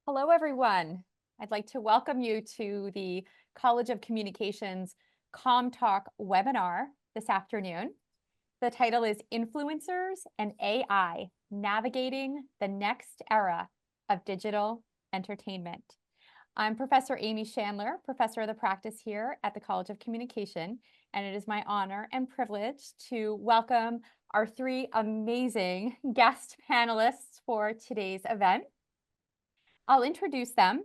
Hello, everyone. I'd like to welcome you to the College of Communications COMtalk webinar this afternoon. The title is Influencers and AI, Navigating the Next Era of Digital Entertainment. I'm Professor Amy Shanler, Professor of the Practice here at the College of Communication, and it is my honor and privilege to welcome our three amazing guest panelists for today's event. I'll introduce them.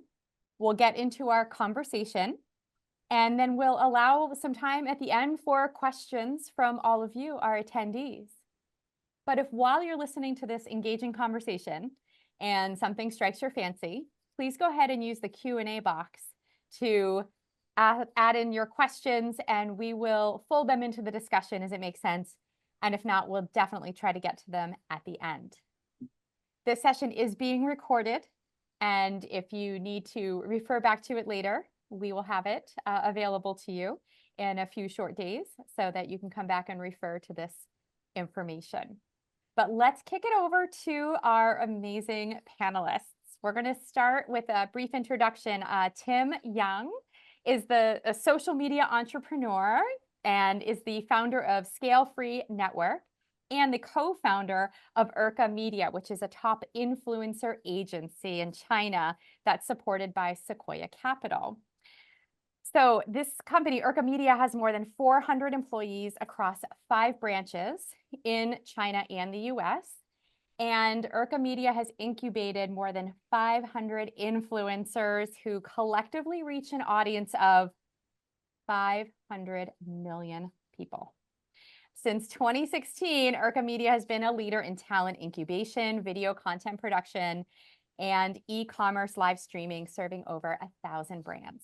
We'll get into our conversation, and then we'll allow some time at the end for questions from all of you, our attendees. But if while you're listening to this engaging conversation and something strikes your fancy, please go ahead and use the Q&A box to add in your questions, and we will fold them into the discussion as it makes sense. And if not, we'll definitely try to get to them at the end. This session is being recorded, and if you need to refer back to it later, we will have it available to you in a few short days so that you can come back and refer to this information. But let's kick it over to our amazing panelists. We're going to start with a brief introduction. Tianhao is a social media entrepreneur and is the founder of Scale Free Network and the co-founder of Erka Media, which is a top influencer agency in China that's supported by Sequoia Capital. So this company, Erka Media, has more than 400 employees across 5 branches in China and the US. And Erka Media has incubated more than 500 influencers who collectively reach an audience of 500 million people. Since 2016, Erka Media has been a leader in talent incubation, video content production, and e-commerce live streaming, serving over 1,000 brands.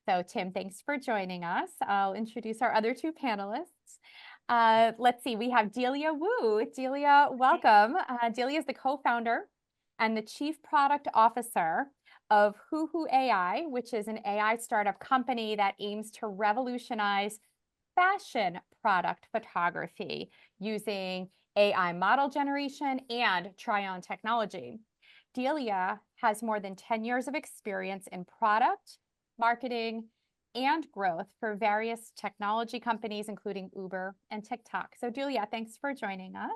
So Tim, thanks for joining us. I'll introduce our other 2 panelists. Let's see, we have Delia Wu. Delia, welcome. Delia is the co-founder and the chief product officer of HuHu AI, which is an AI startup company that aims to revolutionize fashion product photography using AI model generation and try-on technology. Delia has more than 10 years of experience in product, marketing, and growth for various technology companies, including Uber and TikTok. So Delia, thanks for joining us.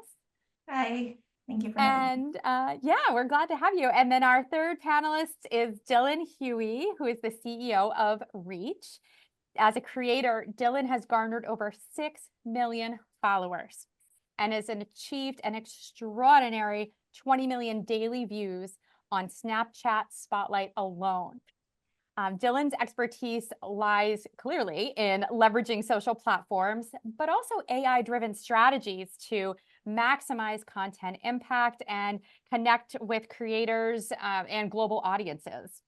Hi, thank you for having me. And yeah, we're glad to have you. And then our third panelist is Huey, who is the CEO of Reach. As a creator, Dylan has garnered over 6 million followers and has achieved an extraordinary 20 million daily views on Snapchat Spotlight alone. Dylan's expertise lies clearly in leveraging social platforms, but also AI-driven strategies to maximize content impact and connect with creators and global audiences.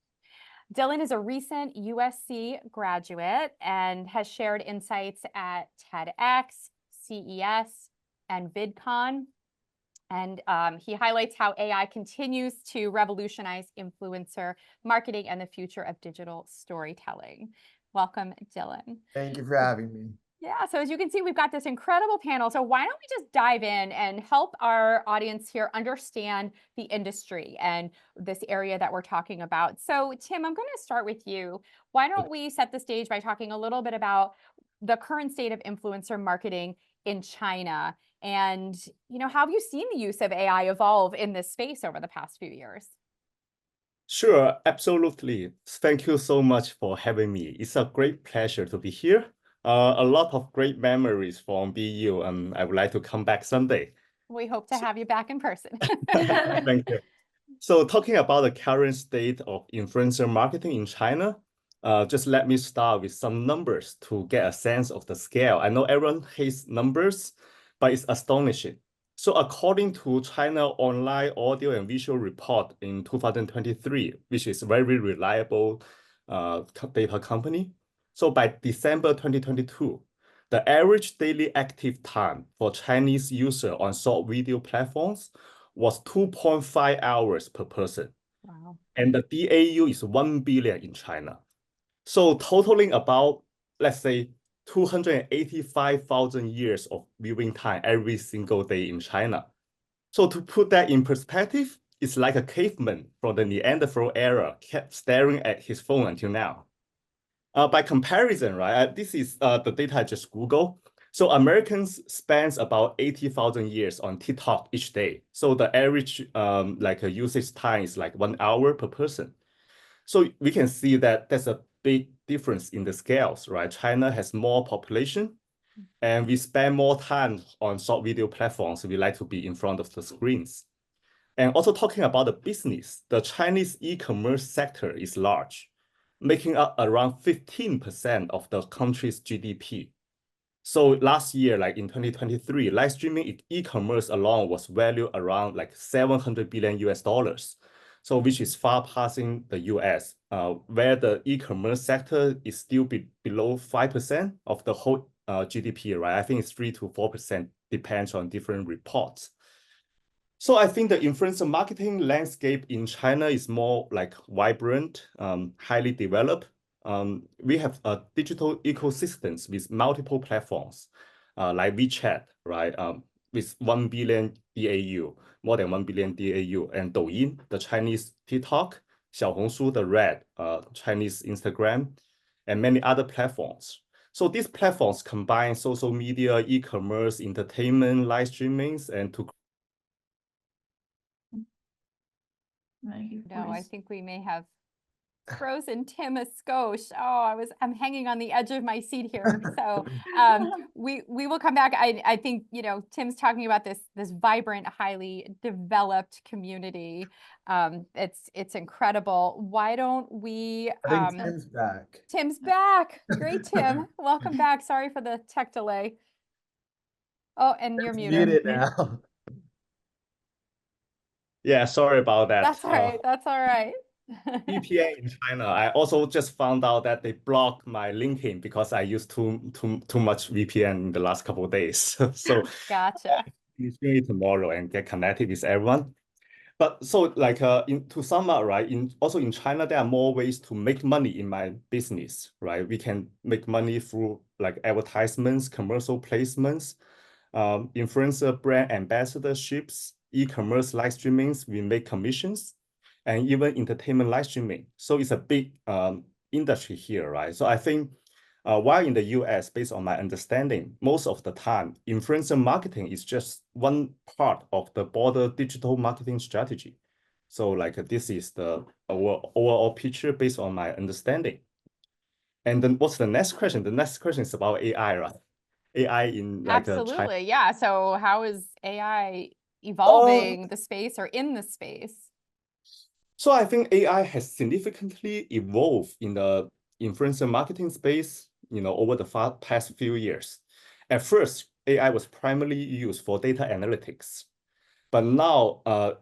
Dylan is a recent USC graduate and has shared insights at TEDx, CES, and VidCon. And he highlights how AI continues to revolutionize influencer marketing and the future of digital storytelling. Welcome, Dylan. Thank you for having me. Yeah, so as you can see, we've got this incredible panel. So why don't we just dive in and help our audience here understand the industry and this area that we're talking about. So Tim, I'm going to start with you. Why don't we set the stage by talking a little bit about the current state of influencer marketing in China, and how have you seen the use of AI evolve in this space over the past few years? Sure, absolutely. Thank you so much for having me. It's a great pleasure to be here. A lot of great memories from BU, and I would like to come back someday. We hope to have you back in person. Thank you. So talking about the current state of influencer marketing in China, just let me start with some numbers to get a sense of the scale. I know everyone hates numbers, but it's astonishing. So according to China Online Audio and Visual Report in 2023, which is a very reliable data company, so by December 2022, the average daily active time for Chinese users on short video platforms was 2.5 hours per person. Wow. And the DAU is 1 billion in China. So totaling about, let's say, 285,000 years of viewing time every single day in China. So to put that in perspective, is like a caveman from the Neanderthal era kept staring at his phone until now. By comparison, right, this is the data I just Googled. So Americans spend about 80,000 years on TikTok each day. So the average like a usage time is like 1 hour per person. So we can see that there's a big difference in the scales, right? China has more population and we spend more time on short video platforms. We like to be in front of the screens. And also talking about the business, the Chinese e-commerce sector is large, making up around 15% of the country's GDP. So last year, like in 2023, live streaming e-commerce alone was valued around like 700 billion US dollars. So which is far passing the US, where the e-commerce sector is still below 5% of the whole GDP, right? I think it's 3 to 4%, depends on different reports. So I think the influencer marketing landscape in China is more like vibrant, highly developed. We have digital ecosystems with multiple platforms, like WeChat, right? With 1 billion DAU, more than 1 billion DAU, and Douyin, the Chinese TikTok, Xiaohongshu, the Red, Chinese Instagram, and many other platforms. So these platforms combine social media, e-commerce, entertainment, live streamings, and to No, I think we may have frozen Tim a skosh. Oh, I'm hanging on the edge of my seat here. So we will come back. I think, you know, Tim's talking about this vibrant, highly developed community. It's incredible. Why don't we I think Tim's back. Tim's back. Great, Tim. Welcome back. Sorry for the tech delay. Oh, and you're muted. Now. Yeah, sorry about that. That's all right. That's all right. VPN in China, I also just found out that they blocked my LinkedIn because I used too much VPN in the last couple of days. So Gotcha. it's really tomorrow and get connected with everyone. But so like to sum up, right? Also in China, there are more ways to make money in my business, right? We can make money through like advertisements, commercial placements, influencer brand ambassadorships, e-commerce live streamings, we make commissions, and even entertainment live streaming. So it's a big industry here, right? So I think while in the US, based on my understanding, most of the time, influencer marketing is just one part of the broader digital marketing strategy. So like this is the overall picture based on my understanding. And then what's the next question? The next question is about AI, right? AI in like Absolutely. Yeah. So how is AI evolving the space or in the space? So I think AI has significantly evolved in the influencer marketing space, you know, over the past few years. At first, AI was primarily used for data analytics, but now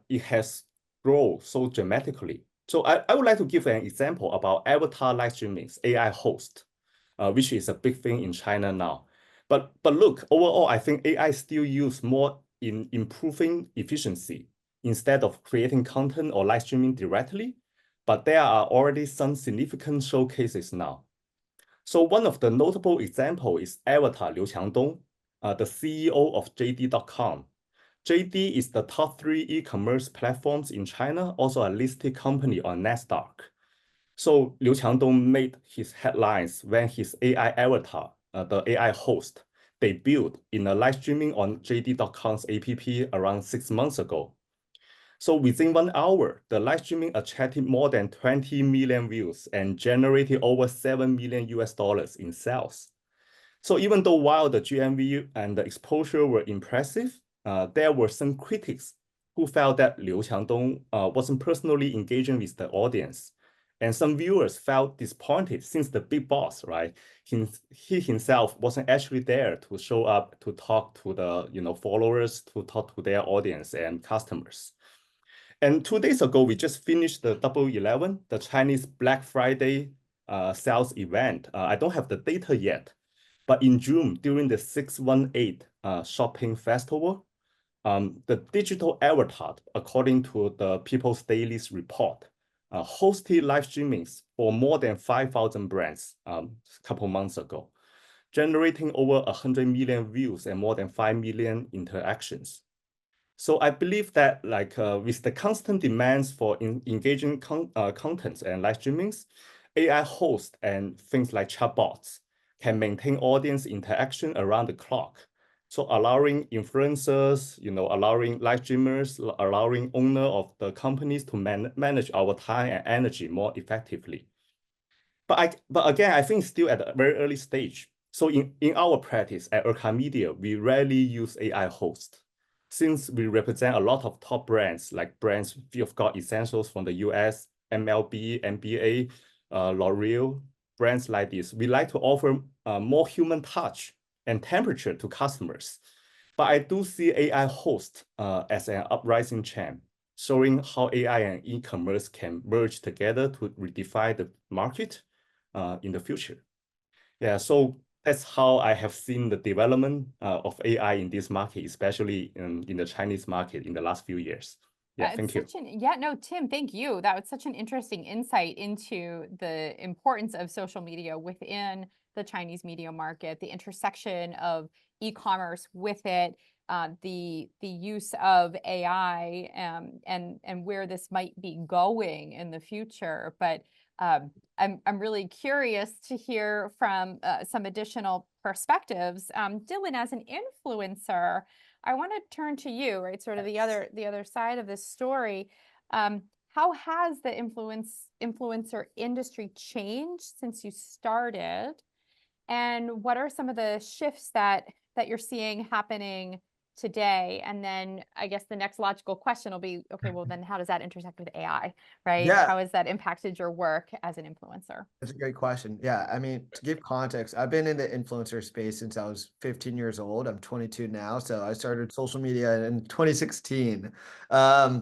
it has grown so dramatically. So I would like to give an example about avatar live streamings, AI host, which is a big thing in China now. But look, overall, I think AI is still used more in improving efficiency instead of creating content or live streaming directly. But there are already some significant showcases now. So one of the notable examples is Avatar Liu Qiangdong, the CEO of JD.com. JD is the top 3 e-commerce platforms in China, also a listed company on NASDAQ. So Liu Qiangdong made his headlines when his AI avatar, the AI host, debuted in a live streaming on JD.com's app around 6 months ago. So within 1 hour, the live streaming attracted more than 20 million views and generated over $7 million US in sales. So even though while the GMV and the exposure were impressive, there were some critics who felt that Liu Qiangdong wasn't personally engaging with the audience. And some viewers felt disappointed since the big boss, right? He himself wasn't actually there to show up, to talk to the followers, to talk to their audience and customers. And 2 days ago, we just finished the Double 11, the Chinese Black Friday sales event. I don't have the data yet, but in June, during the 618 shopping festival, the digital avatar, according to the People's Daily's report, hosted live streamings for more than 5,000 brands a couple months ago, generating over 100 million views and more than 5 million interactions. So I believe that like with the constant demands for engaging contents and live streamings, AI hosts and things like chatbots can maintain audience interaction around the clock. So allowing influencers, allowing live streamers, allowing owner of the companies to manage our time and energy more effectively. But again, I think still at a very early stage. So in our practice at Erka Media, we rarely use AI host. Since we represent a lot of top brands like brands you've got Essentials from the US, MLB, NBA, L'Oreal, brands like this, we like to offer more human touch and temperature to customers. But I do see AI host as an uprising trend, showing how AI and e-commerce can merge together to redefine the market in the future. Yeah, so that's how I have seen the development of AI in this market, especially in the Chinese market in the last few years. Yeah, thank you. Yeah, no, Tim, thank you. That was such an interesting insight into the importance of social media within the Chinese media market, the intersection of e-commerce with it, the use of AI, and where this might be going in the future. But I'm really curious to hear from some additional perspectives. Dylan, as an influencer, I want to turn to you, right? Sort of the other side of this story. How has the influencer industry changed since you started? And what are some of the shifts that you're seeing happening today? And then I guess the next logical question will be, okay, well then how does that intersect with AI, right? Yeah. How has that impacted your work as an influencer? That's a great question. Yeah, I mean, to give context, I've been in the influencer space since I was 15 years old. I'm 22 now, so I started social media in 2016. I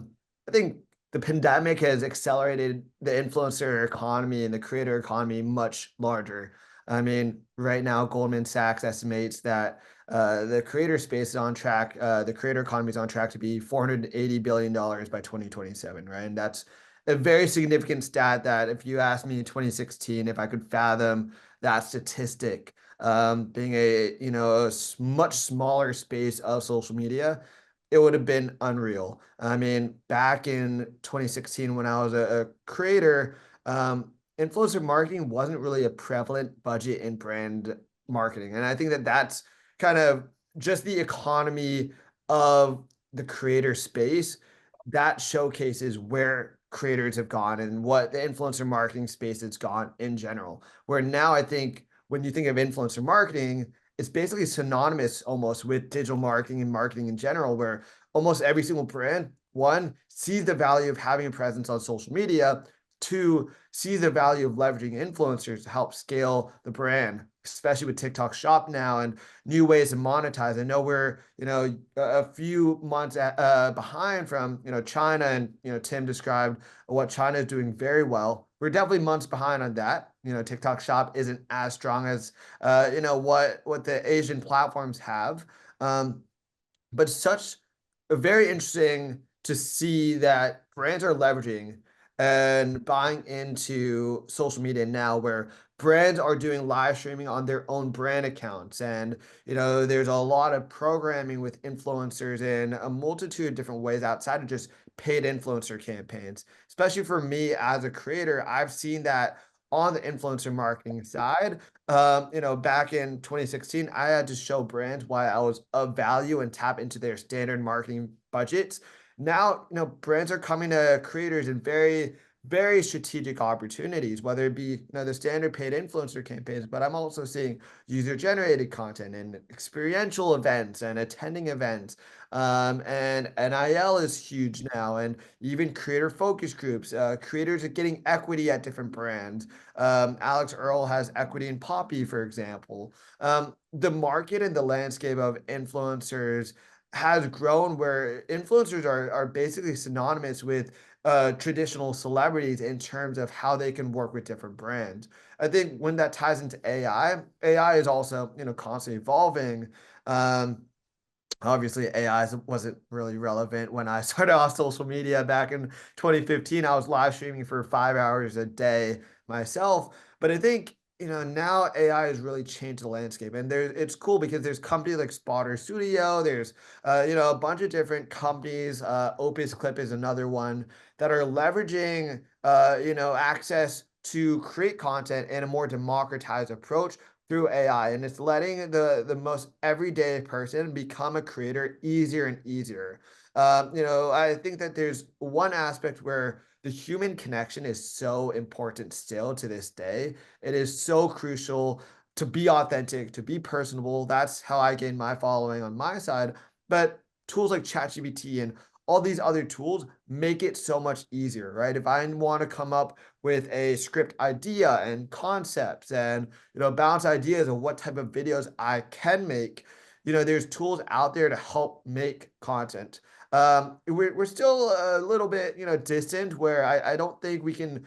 think the pandemic has accelerated the influencer economy and the creator economy much larger. I mean, right now, Goldman Sachs estimates that the creator space is on track, the creator economy is on track to be $480 billion by 2027, right? And that's a very significant stat that if you asked me in 2016 if I could fathom that statistic, being a much smaller space of social media, it would have been unreal. I mean, back in 2016 when I was a creator, influencer marketing wasn't really a prevalent budget in brand marketing. And I think that that's kind of just the economy of the creator space that showcases where creators have gone and what the influencer marketing space has gone in general. Where now I think when you think of influencer marketing, it's basically synonymous almost with digital marketing and marketing in general, where almost every single brand, one, sees the value of having a presence on social media, two, sees the value of leveraging influencers to help scale the brand, especially with TikTok Shop now and new ways to monetize. I know we're, a few months behind from, China, and, Tim described what China is doing very well. We're definitely months behind on that. TikTok Shop isn't as strong as, what the Asian platforms have. But such a very interesting to see that brands are leveraging and buying into social media now, where brands are doing live streaming on their own brand accounts. And, there's a lot of programming with influencers in a multitude of different ways outside of just paid influencer campaigns. Especially for me as a creator, I've seen that on the influencer marketing side. Back in 2016, I had to show brands why I was of value and tap into their standard marketing budgets. Now, brands are coming to creators in very, very strategic opportunities, whether it be, the standard paid influencer campaigns, but I'm also seeing user-generated content and experiential events and attending events. And NIL is huge now, and even creator focus groups. Creators are getting equity at different brands. Alex Earl has equity in Poppy, for example. The market and the landscape of influencers has grown where influencers are basically synonymous with traditional celebrities in terms of how they can work with different brands. I think when that ties into AI is also, constantly evolving. Obviously, AI wasn't really relevant when I started off social media back in 2015. I was live streaming for 5 hours a day myself. But I think now AI has really changed the landscape, and it's cool because there's companies like Spotter Studio, there's a bunch of different companies, Opus Clip is another one, that are leveraging access to create content in a more democratized approach through AI, and it's letting the most everyday person become a creator easier and easier. I think that there's one aspect where the human connection is so important still to this day. It is so crucial to be authentic, to be personable. That's how I gain my following on my side. But tools like ChatGPT and all these other tools make it so much easier, right? If I want to come up with a script idea and concepts and bounce ideas of what type of videos I can make, there's tools out there to help make content. We're still a little bit distant, where I don't think we can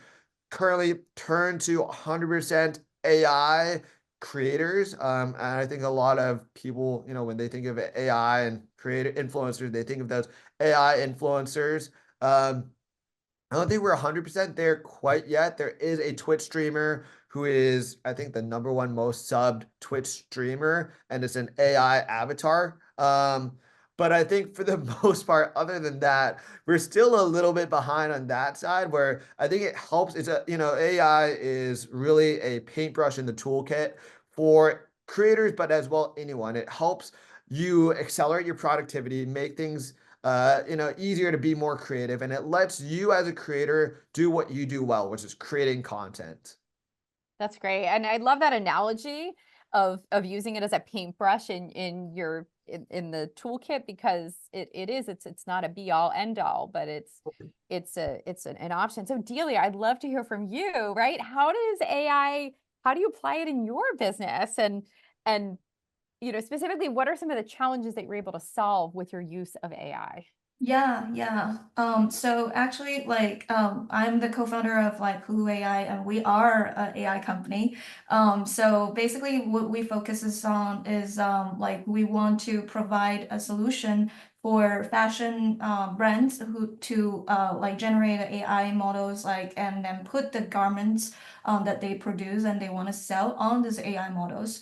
currently turn to 100% AI creators. And I think a lot of people, when they think of AI and creator influencers, they think of those AI influencers. I don't think we're 100% there quite yet. There is a Twitch streamer who is, I think, the #1 most subbed Twitch streamer, and it's an AI avatar. But I think for the most part, other than that, we're still a little bit behind on that side, where I think it helps. AI is really a paintbrush in the toolkit for creators, but as well anyone. It helps you accelerate your productivity, make things easier to be more creative, and it lets you as a creator do what you do well, which is creating content. That's great. And I love that analogy of using it as a paintbrush in the toolkit, because it's not a be all end all, but it's an option. So Delia, I'd love to hear from you, right? How do you apply it in your business? And specifically, what are some of the challenges that you're able to solve with your use of AI? Yeah. So actually, I'm the co-founder of HuHu AI, and we are an AI company. So basically, what we focus on is we want to provide a solution for fashion brands who to generate AI models, and then put the garments that they produce and they want to sell on these AI models.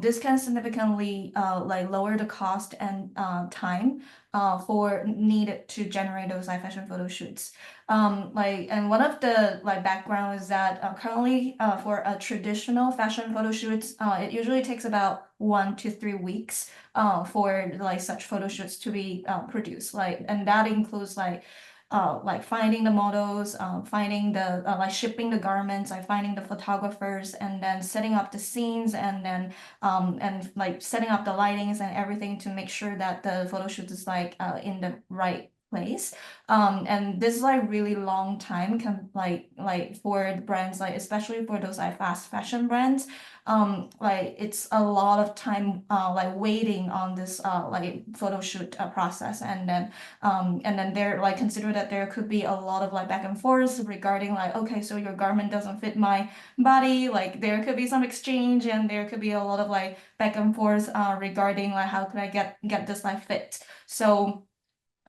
This can significantly lower the cost and time for needed to generate those fashion photo shoots. And one of the background is that currently for a traditional fashion photo shoots, it usually takes about 1 to 3 weeks for such photo shoots to be produced. And that includes finding the models, finding the shipping the garments, finding the photographers, and then setting up the scenes, and then setting up the lightings and everything to make sure that the photo shoot is in the right place. And this is really long time for the brands, especially for those especially fashion brands. It's a lot of time waiting on this photo shoot process, and then they're consider that there could be a lot of back and forth regarding okay, so your garment doesn't fit my body, there could be some exchange, and there could be a lot of back and forth regarding how could I get this fit. So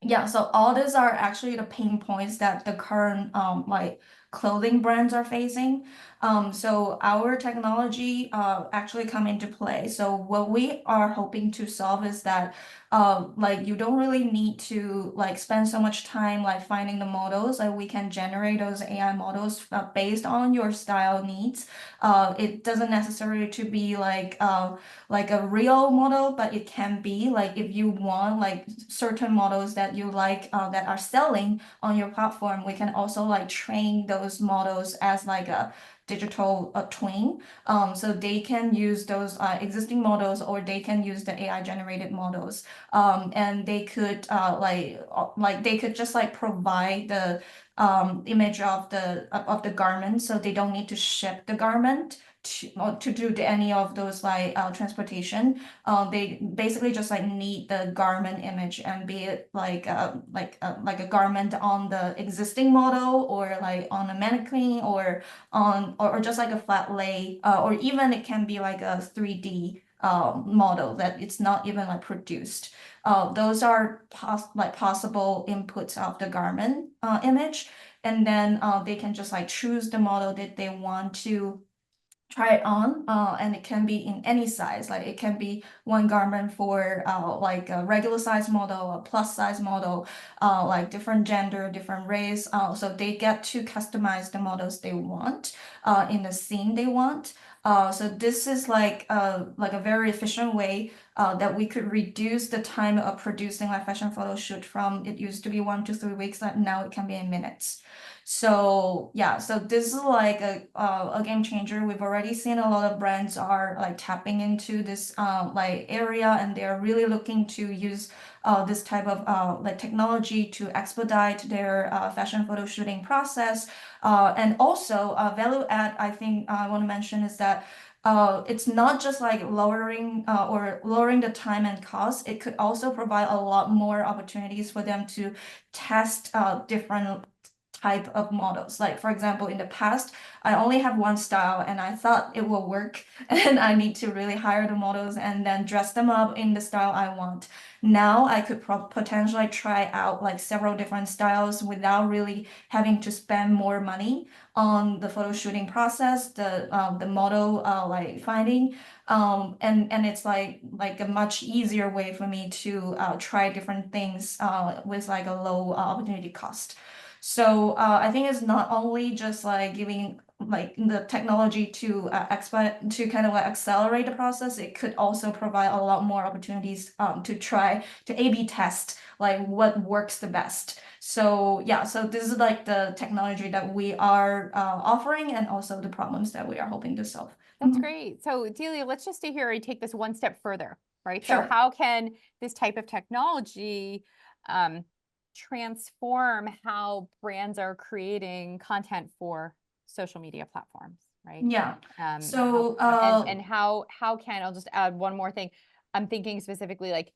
yeah, so all these are actually the pain points that the current clothing brands are facing. So our technology actually come into play. So what we are hoping to solve is that you don't really need to spend so much time finding the models. We can generate those AI models based on your style needs. It doesn't necessarily to be like a real model, but it can be if you want certain models that you that are selling on your platform, we can also train those models as a digital twin. So they can use those existing models, or they can use the AI generated models. And they could they could just provide the image of the garment, so they don't need to ship the garment to do any of those transportation. They basically just need the garment image, and be it like a garment on the existing model, or on a mannequin, or just a flat lay, or even it can be a 3D model that it's not even produced. Those are possible inputs of the garment image, and then they can just choose the model that they want to try it on, and it can be in any size. Like it can be one garment for like a regular size model, a plus size model, like different gender, different race. So they get to customize the models they want in the scene they want. So this is like a very efficient way that we could reduce the time of producing like fashion photo shoot from it used to be 1 to 3 weeks, and now it can be in minutes. So yeah, so this is like a game changer. We've already seen a lot of brands are like tapping into this like area, and they're really looking to use this type of like technology to expedite their fashion photo shooting process. And also value add, I think I want to mention is that it's not just like lowering the time and cost. It could also provide a lot more opportunities for them to test different type of models. Like for example, in the past, I only have one style and I thought it will work and I need to really hire the models and then dress them up in the style I want. Now I could potentially try out like several different styles without really having to spend more money on the photo shooting process, the model like finding. And it's like a much easier way for me to try different things with like a low opportunity cost. So I think it's not only just like giving like the technology to expedite to kind of like accelerate the process. It could also provide a lot more opportunities to try to A/B test like what works the best. So yeah, so this is like the technology that we are offering, and also the problems that we are hoping to solve. That's great. So Delia, let's just stay here and take this one step further, right? So Sure. how can this type of technology transform how brands are creating content for social media platforms, right? Yeah. So how can, I'll just add one more thing. I'm thinking specifically like,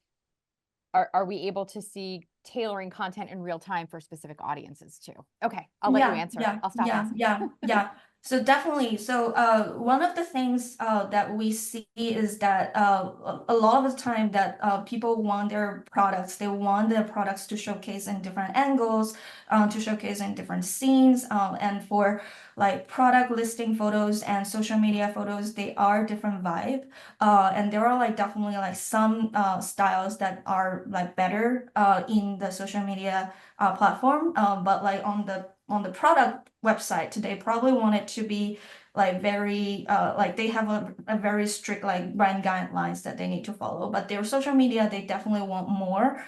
are we able to see tailoring content in real time for specific audiences too? Okay, I'll let you answer. I'll stop asking. Yeah. So definitely. So one of the things that we see is that a lot of the time that people want their products, they want their products to showcase in different angles, to showcase in different scenes, and for like product listing photos and social media photos, they are different vibe. And there are like definitely like some styles that are like better in the social media platform, but like on the product website, they probably want it to be like very like they have a very strict like brand guidelines that they need to follow. But their social media, they definitely want more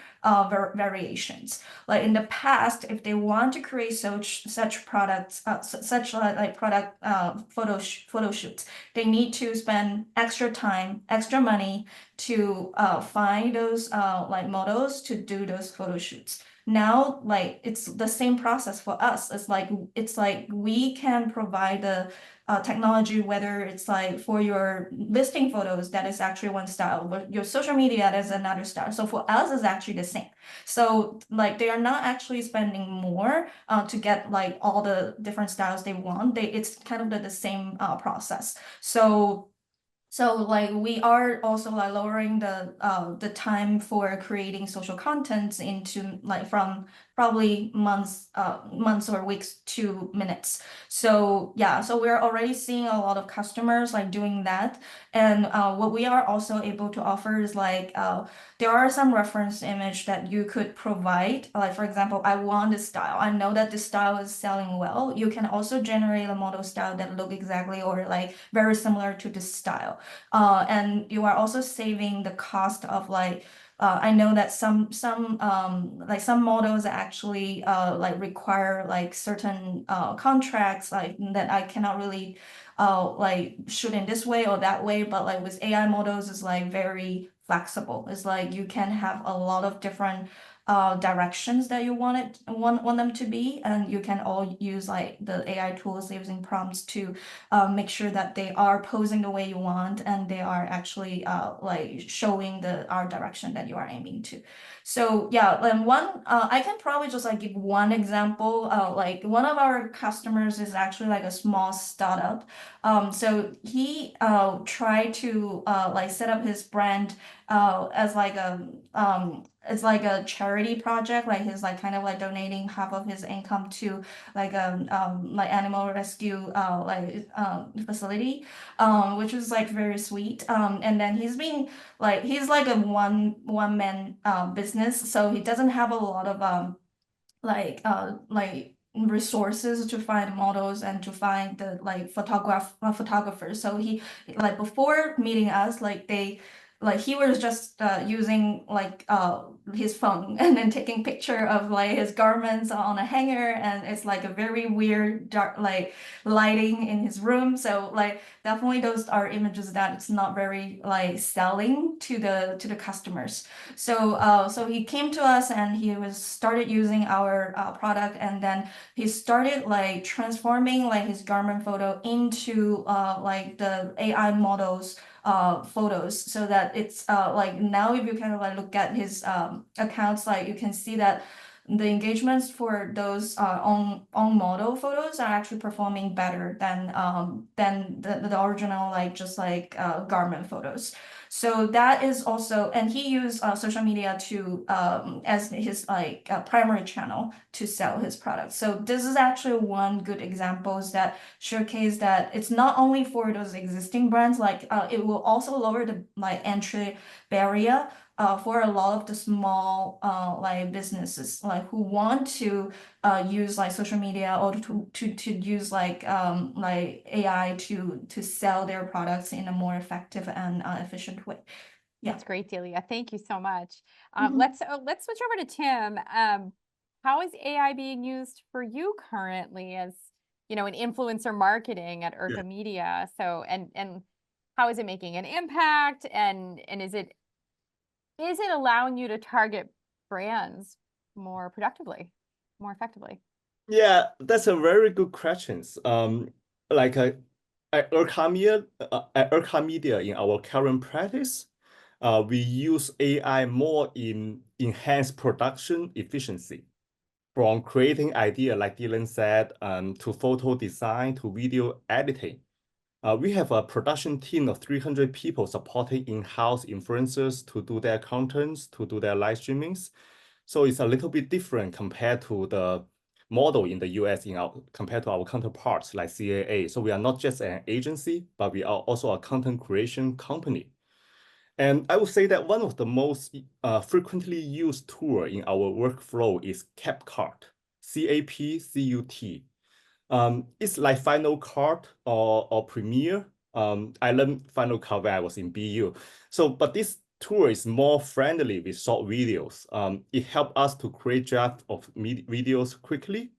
variations. Like in the past, if they want to create such products, such like product photo shoots, they need to spend extra time, extra money to find those like models to do those photo shoots. Now, like it's the same process for us. It's like we can provide the technology, whether it's like for your listing photos, that is actually one style, but your social media, that is another style. So for us, it's actually the same. So like they are not actually spending more to get like all the different styles they want. It's kind of the same process. So like we are also like lowering the time for creating social content into like from probably months or weeks to minutes. So yeah, so we're already seeing a lot of customers like doing that. And what we are also able to offer is like there are some reference image that you could provide. Like for example, I want this style. I know that this style is selling well. You can also generate a model style that look exactly or like very similar to this style. And you are also saving the cost of like I know that some models actually like require like certain contracts like that I cannot really like shoot in this way or that way, but like with AI models is like very flexible. It's like you can have a lot of different directions that you want them to be, and you can all use like the AI tools using prompts to make sure that they are posing the way you want and they are actually like showing the art direction that you are aiming to. So yeah, and one I can probably just like give one example. Like one of our customers is actually like a small startup. So he tried to like set up his brand as like a it's like a charity project. Like he's like kind of like donating half of his income to like animal rescue facility, which is like very sweet. And then he's like a one man business, so he doesn't have a lot of like resources to find models and to find the like photographers. So he like before meeting us, he was just using his phone and then taking picture of like his garments on a hanger, and it's like a very weird dark like lighting in his room. So like definitely those are images that it's not very like selling to the customers. So he came to us and he started using our product, and then he started like transforming like his garment photo into like the AI models photos, so that it's like now if you kind of like look at his accounts, like you can see that the engagements for those on model photos are actually performing better than the original like just like garment photos. So that is also, and he used social media to as his like primary channel to sell his products. So this is actually one good examples that showcase that it's not only for those existing brands, like it will also lower the like entry barrier for a lot of the small like businesses like who want to use like social media or to use like AI to sell their products in a more effective and efficient way. Yeah. That's great, Delia. Thank you so much. Mhm. Let's switch over to Tim. How is AI being used for you currently as, you know, an influencer marketing at Erka Media? So, and how is it making an impact? And is it allowing you to target brands more productively, more effectively? Yeah, that's a very good question. Like at Erka Media in our current practice, we use AI more in enhanced production efficiency, from creating idea like Dylan said, to photo design to video editing. We have a production team of 300 people supporting in-house influencers to do their contents, to do their live streamings. So it's a little bit different compared to the model in the US compared to our counterparts like CAA. So we are not just an agency, but we are also a content creation company. And I would say that one of the most frequently used tool in our workflow is CapCut, CapCut. It's like Final Cut or Premiere. I learned Final Cut when I was in BU. But this tool is more friendly with short videos. It helps us to create draft of videos quickly,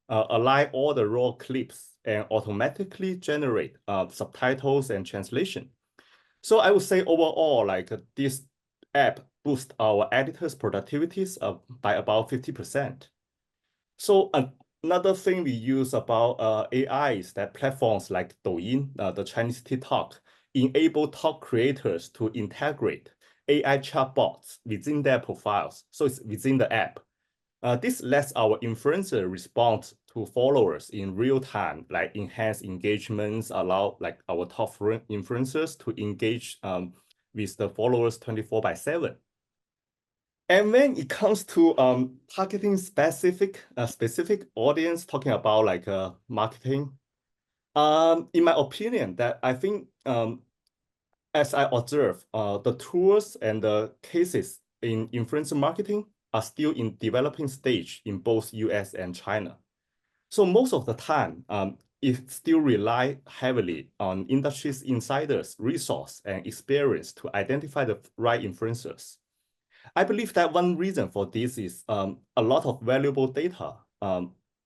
align all the raw clips, and automatically generate subtitles and translation. So I would say overall, like this app boosts our editors' productivities by about 50%. So another thing we use about AI is that platforms like Douyin, the Chinese TikTok, enable top creators to integrate AI chatbots within their profiles. So it's within the app. This lets our influencer respond to followers in real time, like enhance engagements, allow like our top influencers to engage with the followers 24/7. And when it comes to targeting specific audience, talking about like marketing, in my opinion, that I think as I observe, the tools and the cases in influencer marketing are still in developing stage in both US and China. So most of the time, it still rely heavily on industry's insiders, resource, and experience to identify the right influencers. I believe that one reason for this is a lot of valuable data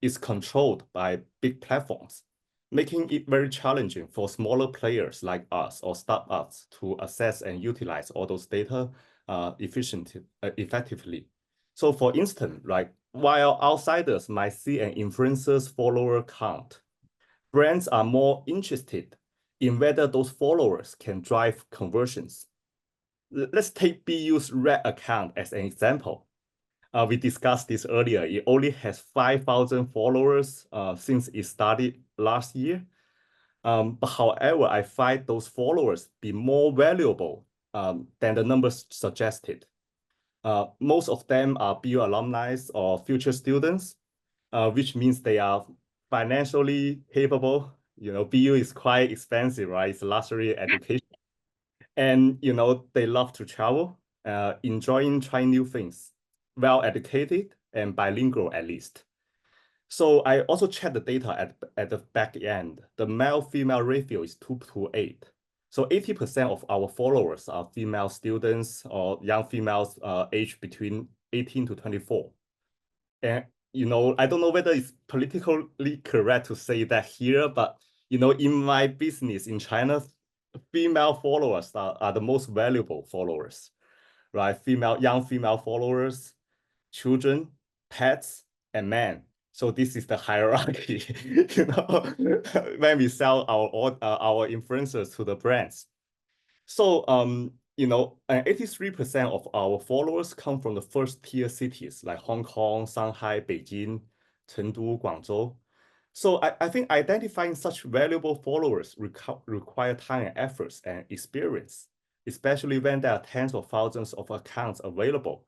is controlled by big platforms, making it very challenging for smaller players like us or startups to access and utilize all those data effectively. So for instance, like while outsiders might see an influencer's follower count, brands are more interested in whether those followers can drive conversions. Let's take BU's Red account as an example. We discussed this earlier. It only has 5,000 followers since it started last year. But however, I find those followers be more valuable than the numbers suggested. Most of them are BU alumni or future students, which means they are financially capable. You know, BU is quite expensive, right? It's luxury education. And, you know, they love to travel, enjoying trying new things, well educated and bilingual at least. So I also checked the data at the back end. The male-female ratio is 2:8. So 80% of our followers are female students or young females aged between 18 to 24. And, you know, I don't know whether it's politically correct to say that here, but, you know, in my business in China, female followers are the most valuable followers, right? Young female followers, children, pets, and men. So this is the hierarchy, you know, when we sell our influencers to the brands. So, you know, 83% of our followers come from the first tier cities like Hong Kong, Shanghai, Beijing, Chengdu, Guangzhou. So I think identifying such valuable followers require time and efforts and experience, especially when there are tens of thousands of accounts available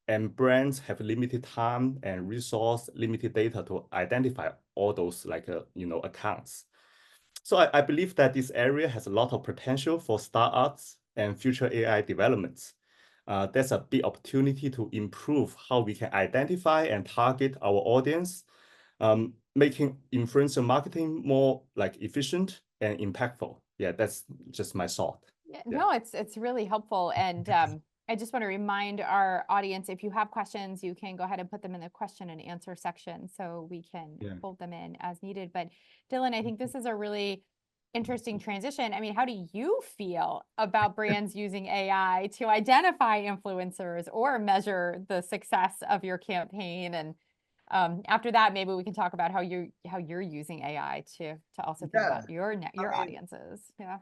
and brands have limited time and resource, limited data to identify all those you know, accounts. So I believe that this area has a lot of potential for startups and future AI developments. There's a big opportunity to improve how we can identify and target our audience, making influencer marketing more like efficient and impactful. Yeah, that's just my thought. Yeah, no, it's really helpful. And I just want to remind our audience, if you have questions, you can go ahead and put them in the question and answer section so we can fold them in as needed. But Dylan, I think this is a really interesting transition. I mean, how do you feel about brands using AI to identify influencers or measure the success of your campaign? And after that, maybe we can talk about how you're using AI to also think about your audiences. Yeah.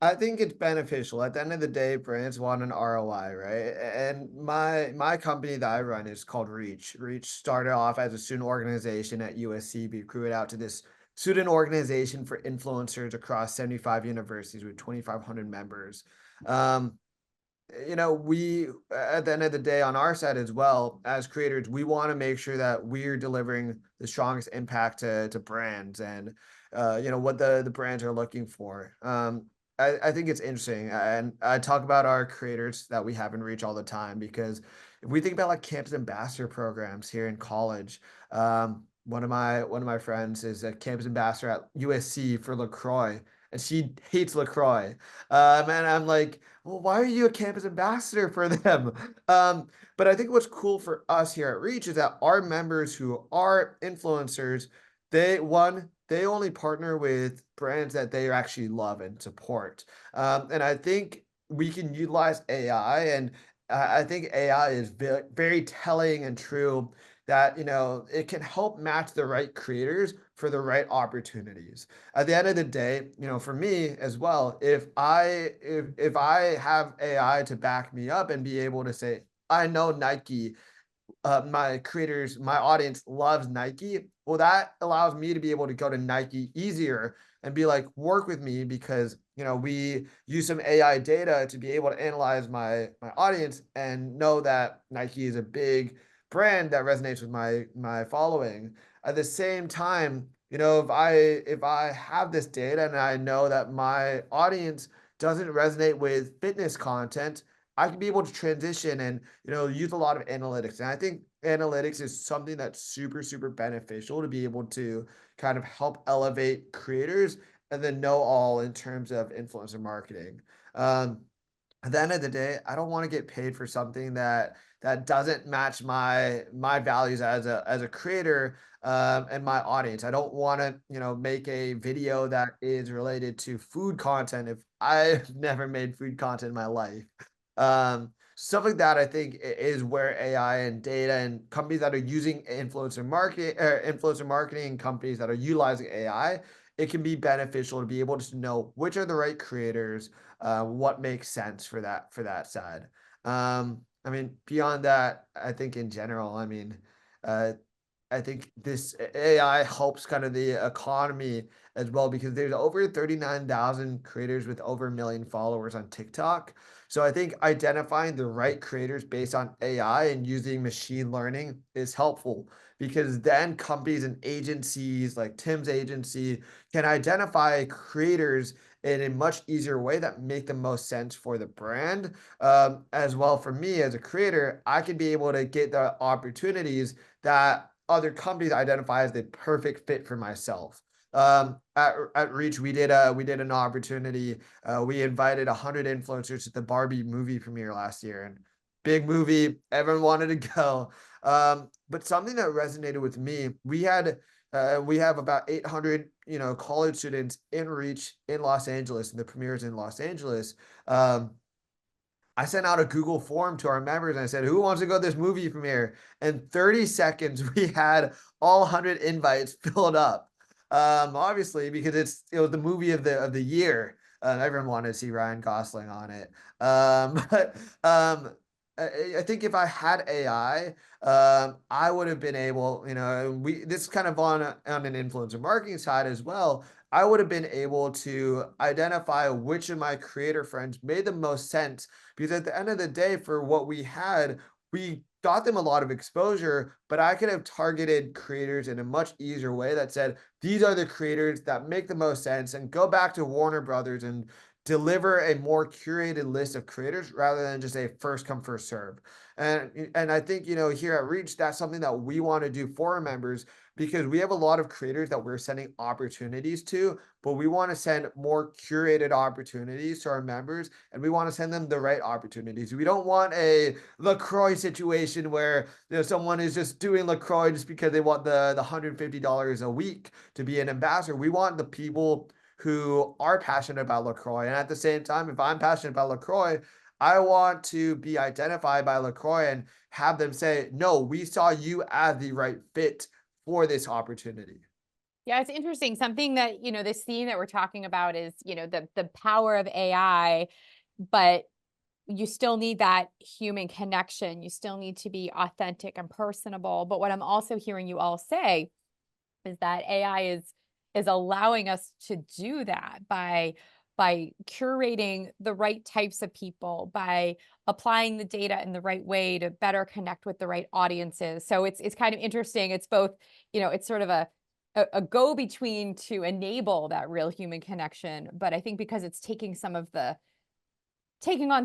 I think it's beneficial. At the end of the day, brands want an ROI, right? And my company that I run is called Reach. Reach started off as a student organization at USC. We grew it out to this student organization for influencers across 75 universities with 2,500 members. You know, we at the end of the day on our side as well as creators, we want to make sure that we're delivering the strongest impact to brands and you know what the brands are looking for. I think it's interesting, and I talk about our creators that we have in Reach all the time because if we think about like campus ambassador programs here in college, one of my friends is a campus ambassador at USC for LaCroix, and she hates LaCroix, and I'm like, well, why are you a campus ambassador for them? But I think what's cool for us here at Reach is that our members who are influencers, they only partner with brands that they actually love and support. And I think we can utilize AI, and I think AI is very, very telling and true that, you know, it can help match the right creators for the right opportunities. At the end of the day, you know, for me as well, if I have AI to back me up and be able to say, I know Nike, my creators, my audience loves Nike. Well, that allows me to be able to go to Nike easier and be like, work with me because, you know, we use some AI data to be able to analyze my audience and know that Nike is a big brand that resonates with my following. At the same time, you know, if I have this data and I know that my audience doesn't resonate with fitness content, I can be able to transition and, you know, use a lot of analytics. And I think analytics is something that's super, super beneficial to be able to kind of help elevate creators and then know all in terms of influencer marketing. At the end of the day, I don't want to get paid for something that doesn't match my values as a creator and my audience. I don't want to, you know, make a video that is related to food content if I've never made food content in my life. Stuff like that, I think, is where AI and data and companies that are using influencer marketing, companies that are utilizing AI, it can be beneficial to be able to know which are the right creators, what makes sense for that side. I mean, beyond that, I think in general, I mean, I think this AI helps kind of the economy as well, because there's over 39,000 creators with over 1 million followers on TikTok. So I think identifying the right creators based on AI and using machine learning is helpful, because then companies and agencies like Tim's agency can identify creators in a much easier way that make the most sense for the brand. As well, for me as a creator, I can be able to get the opportunities that other companies identify as the perfect fit for myself. At Reach, we did an opportunity. We invited 100 influencers to the Barbie movie premiere last year, and big movie, everyone wanted to go. But something that resonated with me, we have about 800, college students in Reach in Los Angeles, and the premiere is in Los Angeles. I sent out a Google form to our members and I said, who wants to go to this movie premiere? In 30 seconds, we had all 100 invites filled up. Obviously, because it was the movie of the year. Everyone wanted to see Ryan Gosling on it. But I think if I had AI, I would have been able, this is kind of on an influencer marketing side as well. I would have been able to identify which of my creator friends made the most sense, because at the end of the day, for what we had, we got them a lot of exposure, but I could have targeted creators in a much easier way that said, these are the creators that make the most sense, and go back to Warner Brothers and deliver a more curated list of creators rather than just a first come first serve. And I think, here at Reach, that's something that we want to do for our members, because we have a lot of creators that we're sending opportunities to, but we want to send more curated opportunities to our members, and we want to send them the right opportunities. We don't want a LaCroix situation where someone is just doing LaCroix just because they want the $150 a week to be an ambassador. We want the people who are passionate about LaCroix. And at the same time, if I'm passionate about LaCroix, I want to be identified by LaCroix and have them say, no, we saw you as the right fit for this opportunity. Yeah, it's interesting. Something that, this theme that we're talking about is, the power of AI, but you still need that human connection. You still need to be authentic and personable. But what I'm also hearing you all say is that AI is allowing us to do that by curating the right types of people, by applying the data in the right way to better connect with the right audiences. So it's kind of interesting. It's both, it's sort of a go-between to enable that real human connection. But I think because it's taking on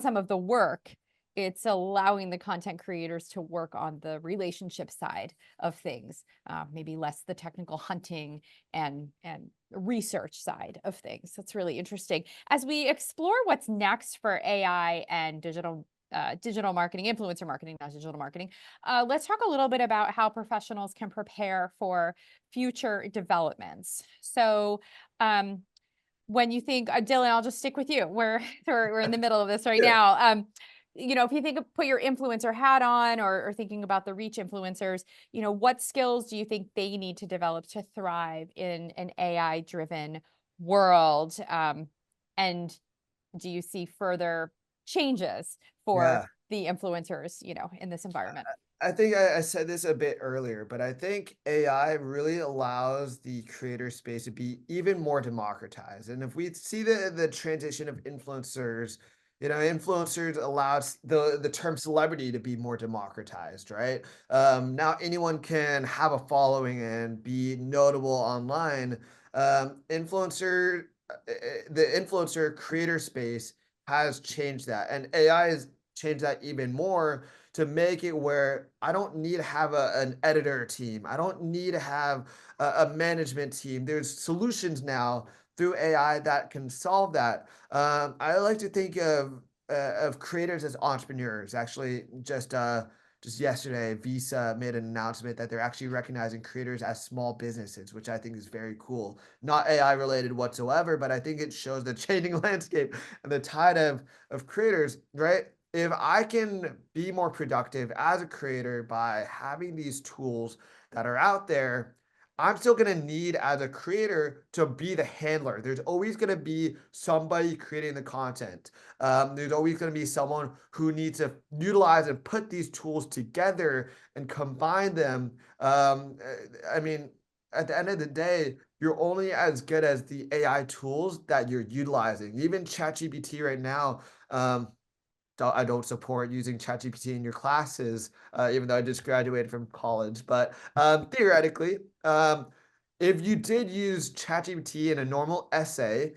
some of the work, it's allowing the content creators to work on the relationship side of things, maybe less the technical hunting and research side of things. That's really interesting. As we explore what's next for AI and digital marketing, influencer marketing, not digital marketing, let's talk a little bit about how professionals can prepare for future developments. So, when you think, Dylan, I'll just stick with you. We're in the middle of this right now. If you think of put your influencer hat on, or thinking about the Reach influencers, what skills do you think they need to develop to thrive in an AI-driven world? And do you see further changes for the influencers, in this environment? I think I said this a bit earlier, but I think AI really allows the creator space to be even more democratized. And if we see the transition of influencers, influencers allows the term celebrity to be more democratized, right? Now anyone can have a following and be notable online. The influencer creator space has changed that, and AI has changed that even more, to make it where I don't need to have an editor team. I don't need to have a management team. There's solutions now through AI that can solve that. I like to think of creators as entrepreneurs. Actually, just yesterday, Visa made an announcement that they're actually recognizing creators as small businesses, which I think is very cool. Not AI related whatsoever, but I think it shows the changing landscape and the tide of creators, right? If I can be more productive as a creator by having these tools that are out there, I'm still going to need as a creator to be the handler. There's always going to be somebody creating the content. There's always going to be someone who needs to utilize and put these tools together and combine them. I mean, at the end of the day, you're only as good as the AI tools that you're utilizing. Even ChatGPT right now, I don't support using ChatGPT in your classes, even though I just graduated from college. But theoretically, if you did use ChatGPT in a normal essay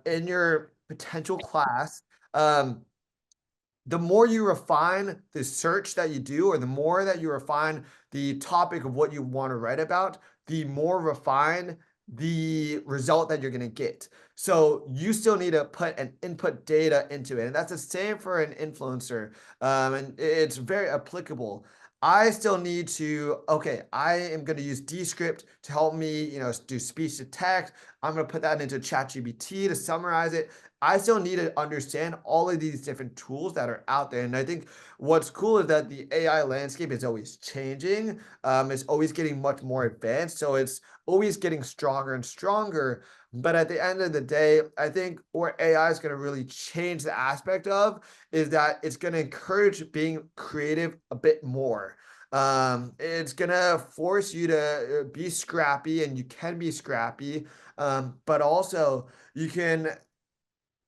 in your potential class, the more you refine the search that you do, or the more that you refine the topic of what you want to write about, the more refined the result that you're going to get. So you still need to put an input data into it. And that's the same for an influencer. And it's very applicable. I still need to, okay, I am going to use Descript to help me, do speech to text. I'm going to put that into ChatGPT to summarize it. I still need to understand all of these different tools that are out there. And I think what's cool is that the AI landscape is always changing. It's always getting much more advanced. So it's always getting stronger and stronger. But at the end of the day, I think where AI is going to really change the aspect of is that it's going to encourage being creative a bit more. It's going to force you to be scrappy, and you can be scrappy, but also you can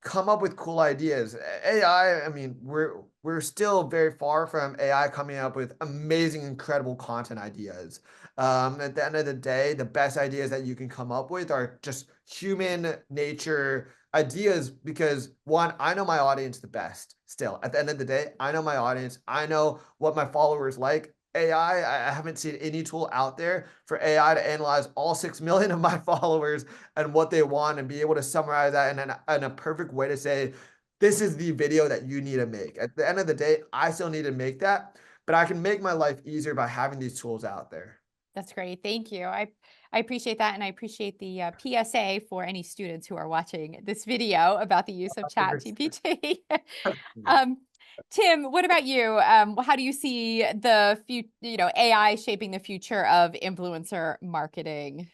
come up with cool ideas. AI, I mean, we're still very far from AI coming up with amazing, incredible content ideas. At the end of the day, the best ideas that you can come up with are just human nature ideas, because one, I know my audience the best. Still, at the end of the day, I know my audience. I know what my followers like. AI, I haven't seen any tool out there for AI to analyze all 6 million of my followers and what they want, and be able to summarize that in a perfect way to say, this is the video that you need to make. At the end of the day, I still need to make that, but I can make my life easier by having these tools out there. That's great. Thank you. I appreciate that. And I appreciate the PSA for any students who are watching this video about the use of ChatGPT. Tim, what about you? How do you see the AI shaping the future of influencer marketing?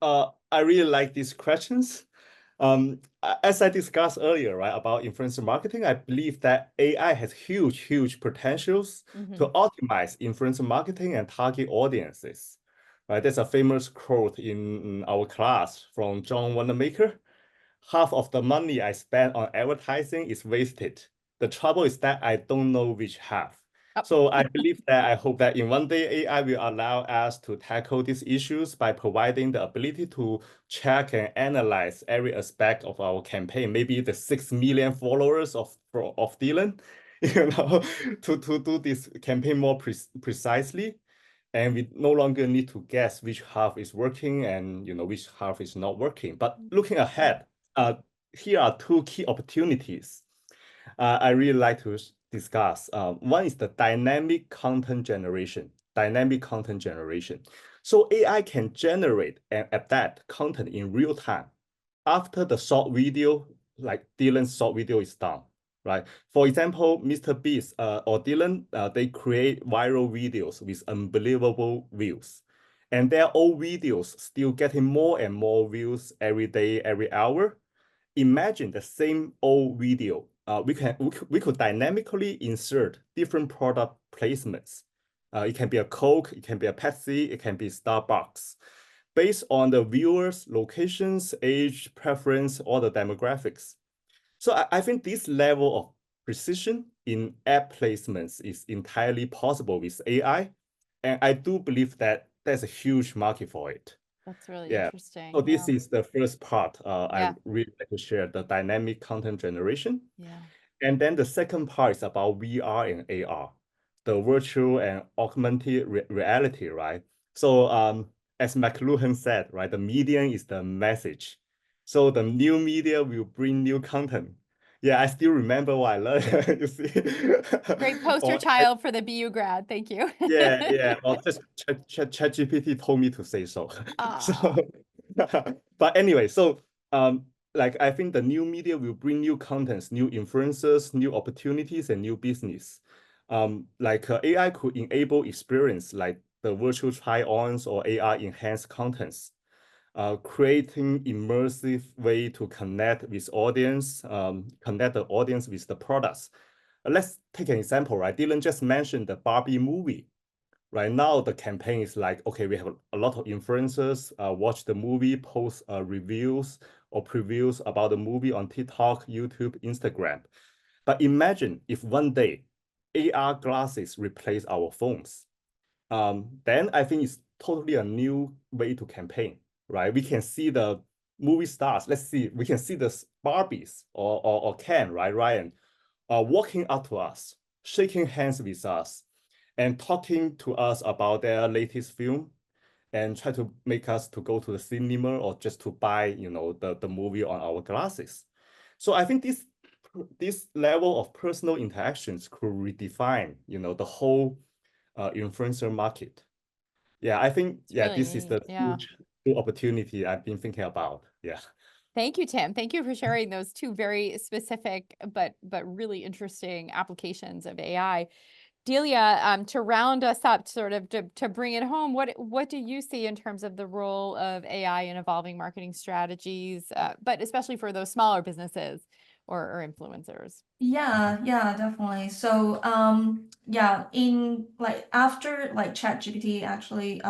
I really like these questions. As I discussed earlier, right, about influencer marketing, I believe that AI has huge potentials to optimize influencer marketing and target audiences. Right, there's a famous quote in our class from John Wanamaker: "Half of the money I spend on advertising is wasted. The trouble is that I don't know which half." So I believe that, I hope that in one day, AI will allow us to tackle these issues by providing the ability to check and analyze every aspect of our campaign. Maybe the 6 million followers of Dylan, to do this campaign more precisely. And we no longer need to guess which half is working and which half is not working. But looking ahead, here are two key opportunities I really like to discuss. One is the dynamic content generation. So AI can generate and adapt content in real time after the short video, like Dylan's short video, is done. Right. For example, Mr. Beast or Dylan, they create viral videos with unbelievable views. And their old videos still getting more and more views every day, every hour. Imagine the same old video. We could dynamically insert different product placements. It can be a Coke, it can be a Pepsi, it can be Starbucks, based on the viewers' locations, age, preference, or the demographics. So I think this level of precision in ad placements is entirely possible with AI. And I do believe that there's a huge market for it. That's really interesting. So this is the first part I really like to share, the dynamic content generation. And then the second part is about VR and AR, the virtual and augmented reality, right? So as McLuhan said, right, the medium is the message. So the new media will bring new content. Yeah, I still remember what I learned. You see, great poster child for the BU grad. Thank you. yeah. Well, just ChatGPT told me to say so. But anyway, so like, I think the new media will bring new contents, new influencers, new opportunities, and new business. Like AI could enable experience like the virtual try-ons or AR enhanced contents, creating immersive way to connect with audience, connect the audience with the products. Let's take an example, right? Dylan just mentioned the Barbie movie. Right now, the campaign is like, okay, we have a lot of influencers watch the movie, post reviews or previews about the movie on TikTok, YouTube, Instagram. But imagine if one day AR glasses replace our phones. Then I think it's totally a new way to campaign, right? We can see the movie stars. Let's see, we can see the Barbies or Ken, right, Ryan, walking up to us, shaking hands with us, and talking to us about their latest film, and try to make us to go to the cinema or just to buy, you know, the movie on our glasses. So I think this level of personal interactions could redefine, you know, the whole influencer market. Yeah, I think really this is the neat. Yeah. huge opportunity I've been thinking about. Yeah. Thank you, Tim. Thank you for sharing those two very specific but really interesting applications of AI. Delia, to round us up, sort of to bring it home, what do you see in terms of the role of AI in evolving marketing strategies, but especially for those smaller businesses or influencers? Yeah, definitely. So, yeah, in like after like ChatGPT actually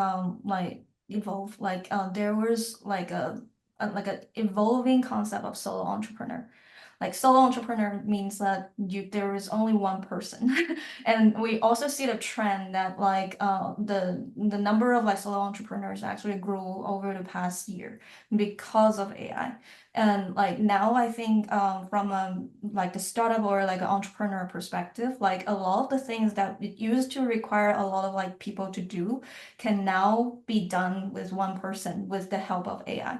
like evolved, like there was like a evolving concept of solo entrepreneur. Like solo entrepreneur means that there is only one person, and we also see the trend that like the number of like solo entrepreneurs actually grew over the past year because of AI. And like now I think from like the startup or like an entrepreneur perspective, like a lot of the things that it used to require a lot of like people to do can now be done with one person with the help of AI.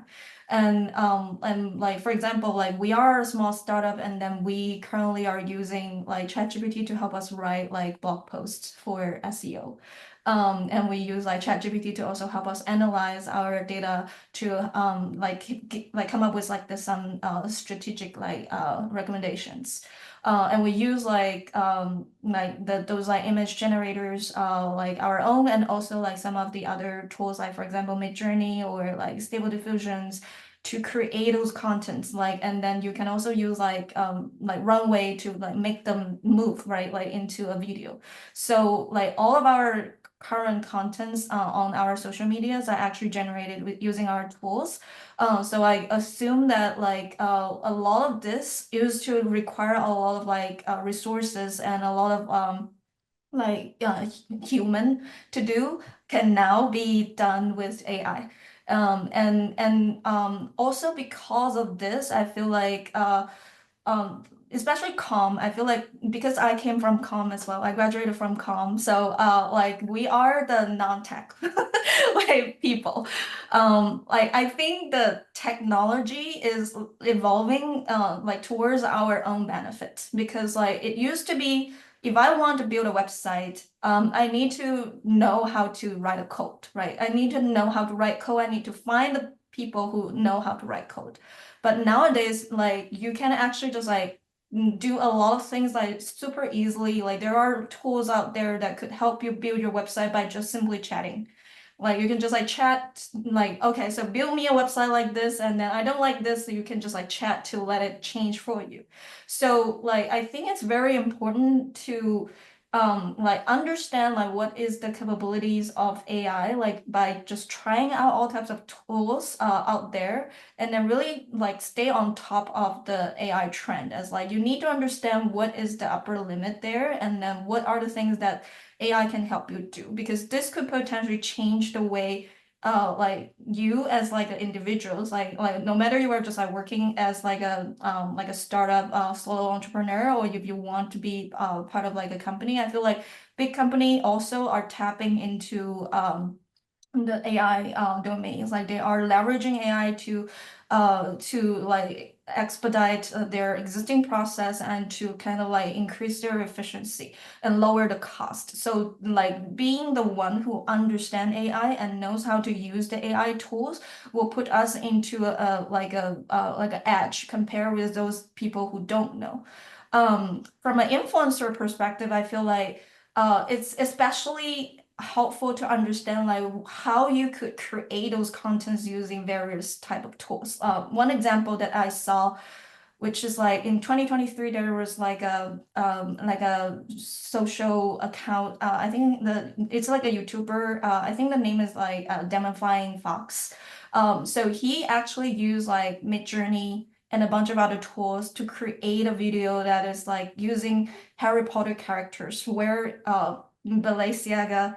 And like for example, like we are a small startup, and then we currently are using like ChatGPT to help us write like blog posts for SEO. And we use like ChatGPT to also help us analyze our data to like come up with like some strategic like recommendations. And we use like those like image generators like our own, and also like some of the other tools like for example Midjourney or like Stable Diffusions to create those contents, like, and then you can also use like Runway to like make them move right like into a video. So like all of our current contents on our social medias are actually generated with using our tools. So I assume that like a lot of this used to require a lot of like resources and a lot of like human to do can now be done with AI. And also because of this, I feel like especially I feel like because I came from as well, I graduated from so like we are the non-tech like people. Like I think the technology is evolving like towards our own benefit, because like it used to be, if I want to build a website, I need to know how to write a code, right? I need to know how to write code. I need to find the people who know how to write code. But nowadays, like you can actually just like do a lot of things like super easily. Like there are tools out there that could help you build your website by just simply chatting. Like you can just like chat, like, okay, so build me a website like this, and then I don't like this, so you can just like chat to let it change for you. So like I think it's very important to like understand like what is the capabilities of AI, like by just trying out all types of tools out there, and then really like stay on top of the AI trend, as like you need to understand what is the upper limit there, and then what are the things that AI can help you do, because this could potentially change the way like you as like individuals, like no matter you are just like working as like a startup solo entrepreneur, or if you want to be part of like a company. I feel like big company also are tapping into the AI domains. Like they are leveraging AI to like expedite their existing process and to kind of like increase their efficiency and lower the cost. So like being the one who understand AI and knows how to use the AI tools will put us into like an edge compared with those people who don't know. From an influencer perspective, I feel like it's especially helpful to understand like how you could create those contents using various type of tools. One example that I saw, which is like in 2023, there was like a social account. I think it's like a YouTuber. I think the name is like Demifying Fox. So he actually used like Midjourney and a bunch of other tools to create a video that is like using Harry Potter characters where Balenciaga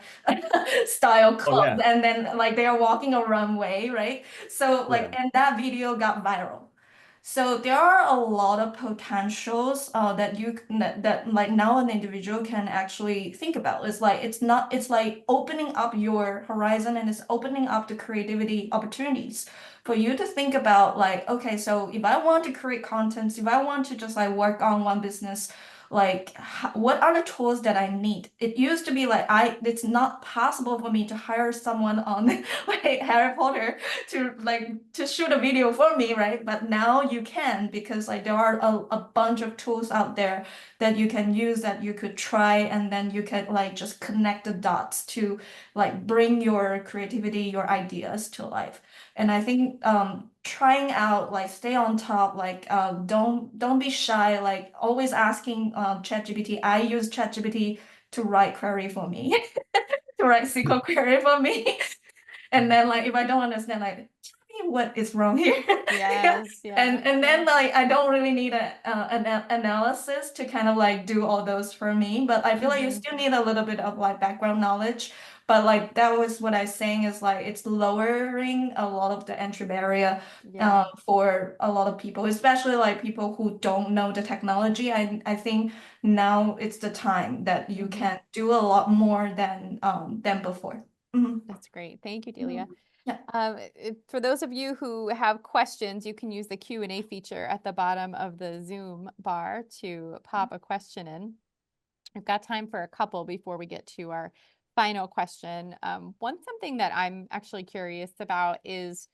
style clothes, yeah. and then like they are walking a runway, right? So like, Yeah. and that video got viral. So there are a lot of potentials that like now an individual can actually think about. It's like opening up your horizon, and it's opening up the creativity opportunities for you to think about like, okay, so if I want to create contents, if I want to just like work on one business, like what are the tools that I need? It used to be like it's not possible for me to hire someone on like Harry Potter to shoot a video for me, right? But now you can, because like there are a bunch of tools out there that you can use, that you could try, and then you can like just connect the dots to like bring your creativity, your ideas to life. And I think trying out, like stay on top, like don't be shy, like always asking ChatGPT. I use ChatGPT to write query for me, to write SQL query for me. And then like if I don't understand, like tell me what is wrong here. Yes, yeah. And then like I don't really need an analysis to kind of like do all those for me, but I feel like you still need a little bit of like background knowledge. But like that was what I was saying, is like it's lowering a lot of the entry barrier Yeah. for a lot of people, especially like people who don't know the technology. I think now it's the time that you can do a lot more than before. Mhm. That's great. Thank you, Delia. Yeah. For those of you who have questions, you can use the Q&A feature at the bottom of the Zoom bar to pop a question in. We've got time for a couple before we get to our final question. Something that I'm actually curious about is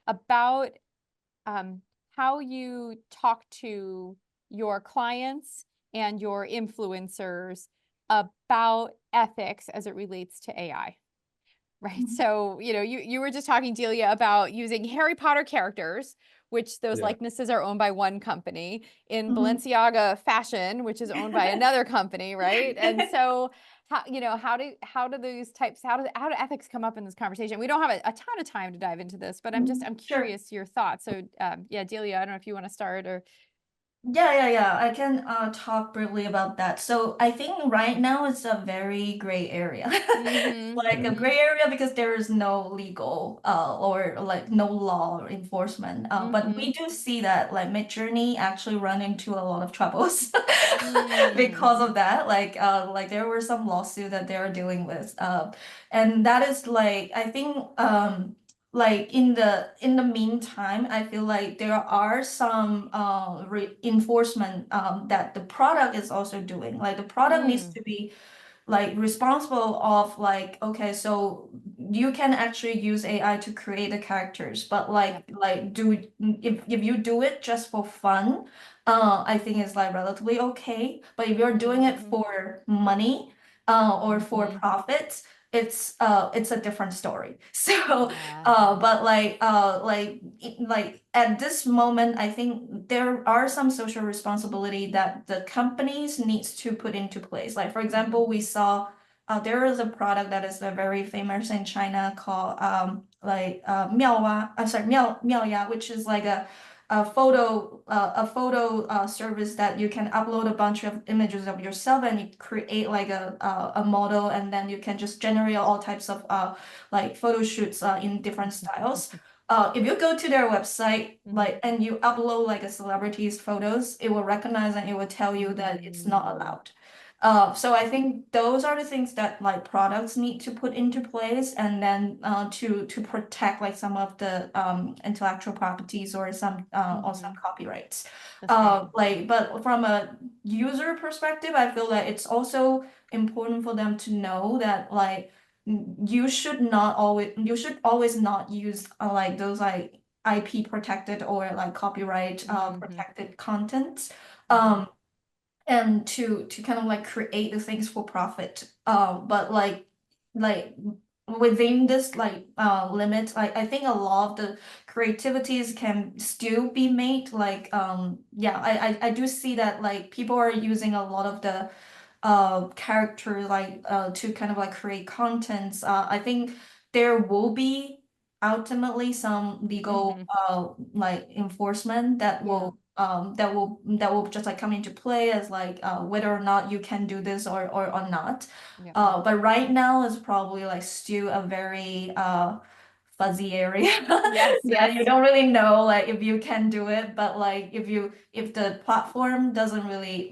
about how you talk to your clients and your influencers about ethics as it relates to AI. Right. So, you were just talking, Delia, about using Harry Potter characters, which those Yeah. likenesses are owned by one company, in Balenciaga fashion, which is owned by another company, right? And so how do these types, how do ethics come up in this conversation? We don't have a ton of time to dive into this, but I'm Sure. curious your thoughts. So yeah, Delia, I don't know if you want to start or Yeah. I can talk briefly about that. So I think right now it's a very gray area. Like a gray area because there is no legal or like no law or enforcement. But we do see that like Midjourney actually run into a lot of troubles because of that. Like there were some lawsuit that they're dealing with. And that is like I think like in the meantime, I feel like there are some reinforcement that the product is also doing. Like the product needs to be like responsible of like, okay, so you can actually use AI to create the characters, but if you do it just for fun, I think it's like relatively okay. But if you're doing it for money or for profit, it's a different story. So but like at this moment, I think there are some social responsibility that the companies needs to put into place. Like for example, we saw there is a product that is very famous in China called Miaoya, which is like a photo service that you can upload a bunch of images of yourself, and you create like a model, and then you can just generate all types of like photo shoots in different styles. If you go to their website, like, and you upload like a celebrity's photos, it will recognize and it will tell you that it's not allowed. So I think those are the things that like products need to put into place, and then to protect like some of the intellectual properties or some copyrights. But from a user perspective, I feel that it's also important for them to know that like you should always not use like those like IP protected or like copyright protected content. And to kind of like create the things for profit. But like like within this limit, like I think a lot of the creativities can still be made. Like yeah, I do see that like people are using a lot of the character to kind of like create contents. I think there will be ultimately some legal like enforcement that will just like come into play as like whether or not you can do this or not. Yeah. But right now is probably like still a very fuzzy area Yes, that yes. you don't really know like if you can do it, but like if the platform doesn't really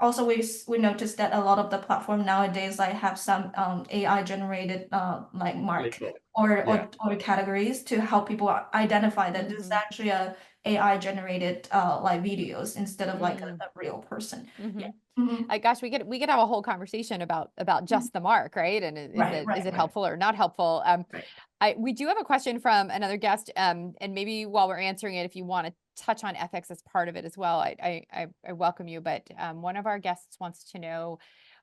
also we noticed that a lot of the platform nowadays like have some AI generated like mark Legal. or categories to help people identify that this is Mhm. actually a AI generated like videos instead of like a real person. Yeah. Mhm. Gosh, we could have a whole conversation about just the mark, right? And is Right, it right. helpful or not helpful? Right. We do have a question from another guest, and maybe while we're answering it, if you want to touch on ethics as part of it as well, I welcome you. But one of our guests wants to know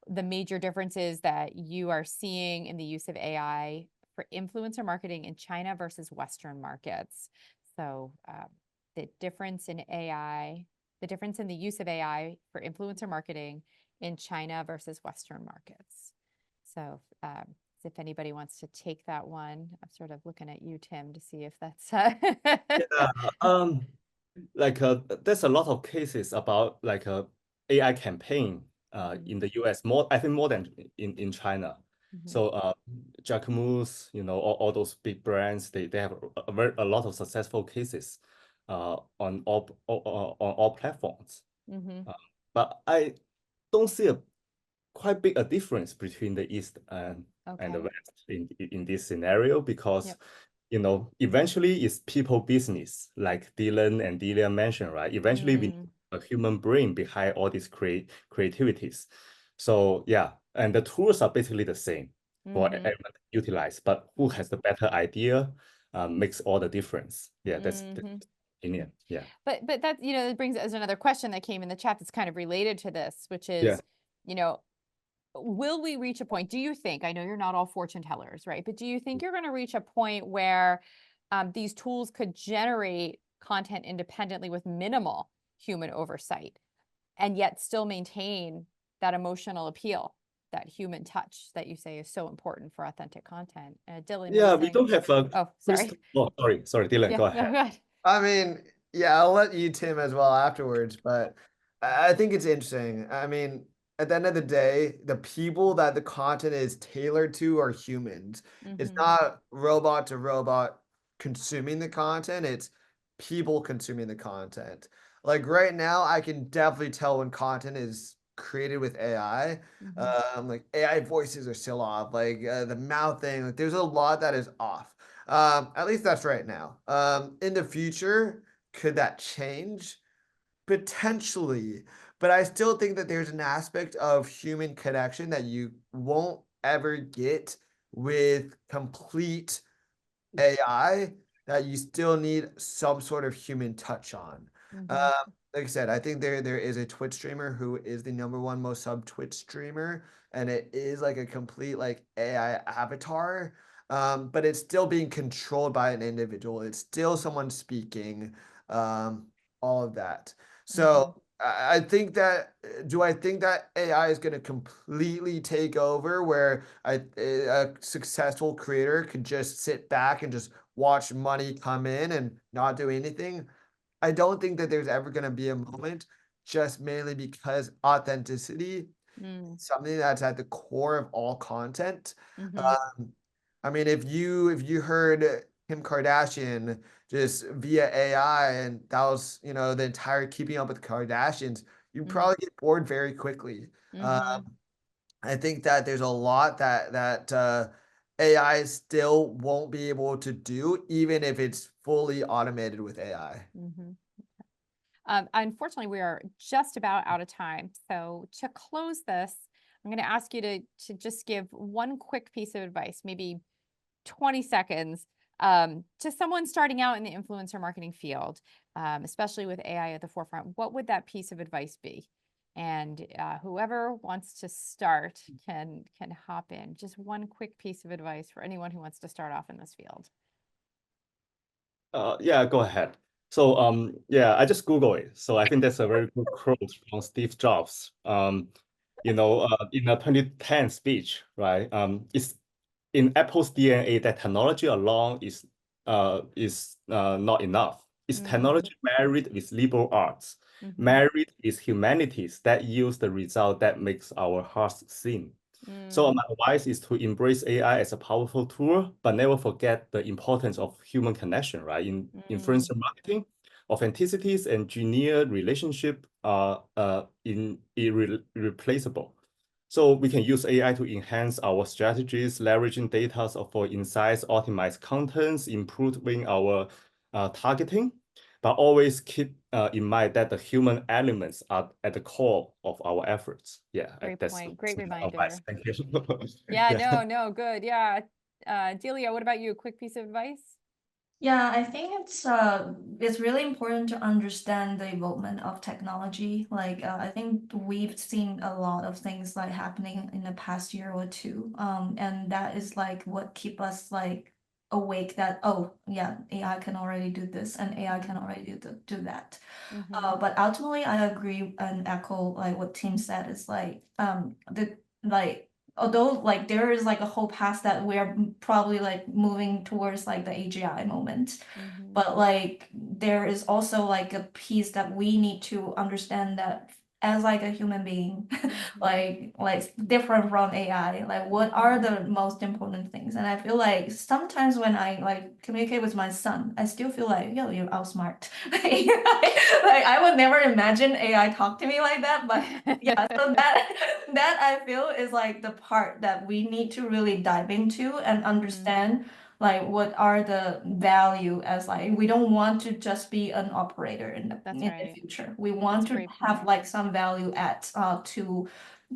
the major differences that you are seeing in the use of AI for influencer marketing in China versus Western markets. So the difference in AI, the difference in the use of AI for influencer marketing in China versus Western markets. So if anybody wants to take that one, I'm sort of looking at you, Tim, to see if that's Like there's a lot of cases about like a AI campaign in the US, I think more than in China. So Jacquemus, you know, all those big brands, they have a lot of successful cases on all platforms. But I don't see a quite big a difference between the East and the West in this scenario, because you know, eventually it's people business, like Dylan and Delia mentioned, right? Eventually we need a human brain behind all these creativities. So yeah, and the tools are basically the same for everyone to utilize, but who has the better idea makes all the difference. Yeah, that's the opinion. Yeah. But that, you know, that brings us another question that came in the chat that's kind of related to this, which is, you know, will we reach a point, do you think, I know you're not all fortune tellers, right? But do you think you're going to reach a point where these tools could generate content independently with minimal human oversight and yet still maintain that emotional appeal, that human touch that you say is so important for authentic content? Dylan, Yeah, were you we saying? don't have a Oh, sorry. sorry, Dylan, Yeah, go no, ahead. go ahead. I mean, yeah, I'll let you, Tim, as well afterwards, but I think it's interesting. I mean, at the end of the day, the people that the content is tailored to are humans. It's not robot to robot consuming the content, it's people consuming the content. Like right now, I can definitely tell when content is created with AI. Like AI voices are still off, like the mouth thing, like there's a lot that is off. At least that's right now. In the future, could that change? Potentially, but I still think that there's an aspect of human connection that you won't ever get with complete AI, that you still need some sort of human touch on. Like I said, I think there is a Twitch streamer who is the #1 most sub Twitch streamer, and it is like a complete like AI avatar. But it's still being controlled by an individual. It's still someone speaking, all of that. So I think that, do I think that AI is going to completely take over where a successful creator could just sit back and just watch money come in and not do anything? I don't think that there's ever going to be a moment, just mainly because authenticity, something that's at the core of all content. I mean, if you heard Kim Kardashian just via AI and that was, you know, the entire Keeping Up with the Kardashians, you'd probably get bored very quickly. I think that there's a lot that AI still won't be able to do, even if it's fully automated with AI. Unfortunately, we are just about out of time. So to close this, I'm going to ask you to just give one quick piece of advice, maybe 20 seconds, to someone starting out in the influencer marketing field, especially with AI at the forefront. What would that piece of advice be? And whoever wants to start can hop in. Just one quick piece of advice for anyone who wants to start off in this field. Yeah, go ahead. So yeah, I just Google it. So I think that's a very good quote from Steve Jobs. In a 2010 speech, right? It's in Apple's DNA that technology alone is not enough. It's technology married with liberal arts, married with humanities that yields the result that makes our hearts sing. So my advice is to embrace AI as a powerful tool, but never forget the importance of human connection, right? In influencer marketing, authenticities and engineered relationship are irreplaceable. So we can use AI to enhance our strategies, leveraging data for insights, optimize contents, improving our targeting, but always keep in mind that the human elements are at the core of our efforts. Yeah, Great that's point. Great my reminder. advice. Thank you. Yeah, no, good. Yeah. Delia, what about you? A quick piece of advice? Yeah, I think it's really important to understand the evolvement of technology. Like I think we've seen a lot of things like happening in the past year or two. And that is like what keep us like awake that, oh yeah, AI can already do this and AI can already do that. But ultimately I agree and echo like what Tim said is like although like there is like a whole path that we're probably like moving towards like the AGI moment, but like there is also like a piece that we need to understand that as like a human being, like different from AI, like what are the most important things? And I feel like sometimes when I like communicate with my son, I still feel like, yo, you're outsmart. Like I would never imagine AI talk to me like that, but yeah, so that I feel is like the part that we need to really dive into and understand like what are the value as like we don't want to just be an operator in the future. We want to have like some value add to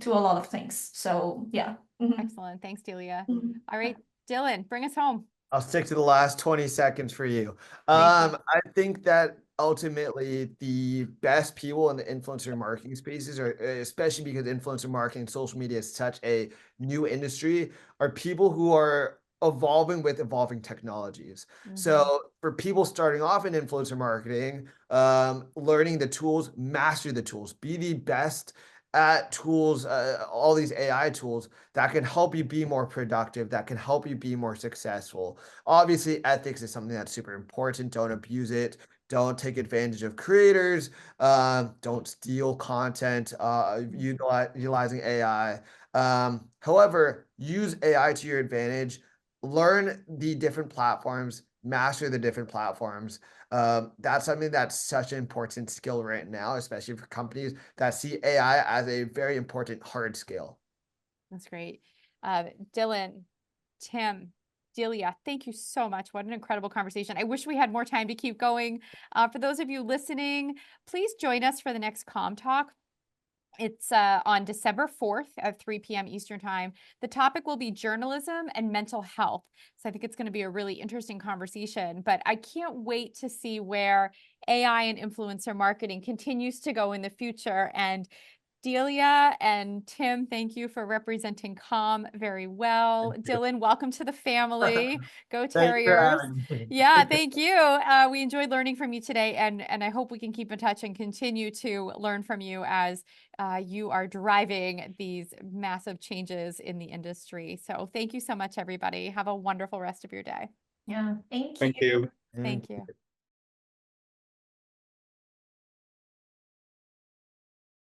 a lot of things. So yeah. Excellent. Thanks, Delia. All right, Dylan, bring us home. I'll stick to the last 20 seconds for you. Thank you. I think that ultimately the best people in the influencer marketing spaces are, especially because influencer marketing and social media is such a new industry, are people who are evolving with evolving technologies. So for people starting off in influencer marketing, learning the tools, master the tools, be the best at tools, all these AI tools that can help you be more productive, that can help you be more successful. Obviously, ethics is something that's super important. Don't abuse it. Don't take advantage of creators. Don't steal content utilizing AI. However, use AI to your advantage. Learn the different platforms, master the different platforms. That's something that's such an important skill right now, especially for companies that see AI as a very important hard skill. That's great. Dylan, Tim, Delia, thank you so much. What an incredible conversation. I wish we had more time to keep going. For those of you listening, please join us for the next COMtalk. It's on December 4th at 3 p.m. Eastern Time. The topic will be journalism and mental health. So I think it's going to be a really interesting conversation, but I can't wait to see where AI and influencer marketing continues to go in the future. And Delia and Tim, thank you for representing COM very well. Dylan, welcome to the family. Go Terriers. Yeah, thank you. We enjoyed learning from you today, and I hope we can keep in touch and continue to learn from you as you are driving these massive changes in the industry. So thank you so much, everybody. Have a wonderful rest of your day. Yeah, thank you. Thank you. Thank you.